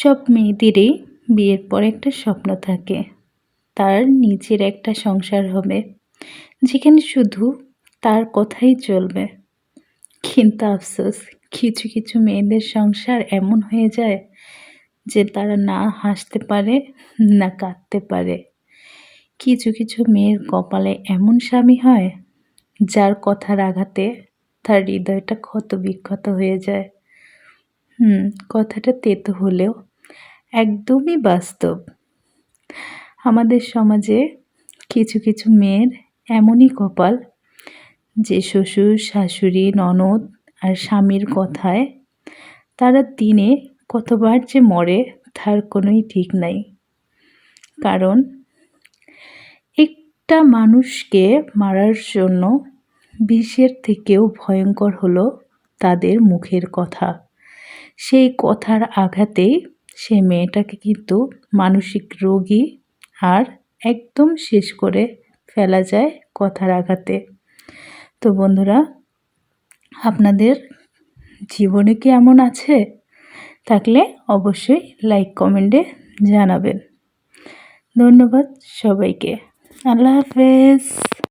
সব মেয়েদেরই বিয়ের পর একটা স্বপ্ন থাকে, তার নিজের একটা সংসার হবে যেখানে শুধু তার কথাই চলবে। কিন্তু আফসোস, কিছু কিছু মেয়েদের সংসার এমন হয়ে যায় যে তারা না হাসতে পারে না কাঁদতে পারে। কিছু কিছু মেয়ের কপালে এমন স্বামী হয় যার কথার আঘাতে তার হৃদয়টা ক্ষত বিক্ষত হয়ে যায়। কথাটা তেতো হলেও একদমই বাস্তব। আমাদের সমাজে কিছু কিছু মেয়ের এমনই কপাল যে শ্বশুর শাশুড়ি ননদ আর স্বামীর কথায় তারা দিনে কতবার যে মরে তার কোনোই ঠিক নাই। কারণ একটা মানুষকে মারার জন্য বিষের থেকেও ভয়ঙ্কর হলো তাদের মুখের কথা। সেই কথার আঘাতেই সে মেয়েটাকে কিন্তু মানসিক রোগী আর একদম শেষ করে ফেলা যায় কথার আঘাতে। তো বন্ধুরা, আপনাদের জীবনে কি এমন আছে? থাকলে অবশ্যই লাইক কমেন্টে জানাবেন। ধন্যবাদ সবাইকে। আল্লাহ হাফেজ।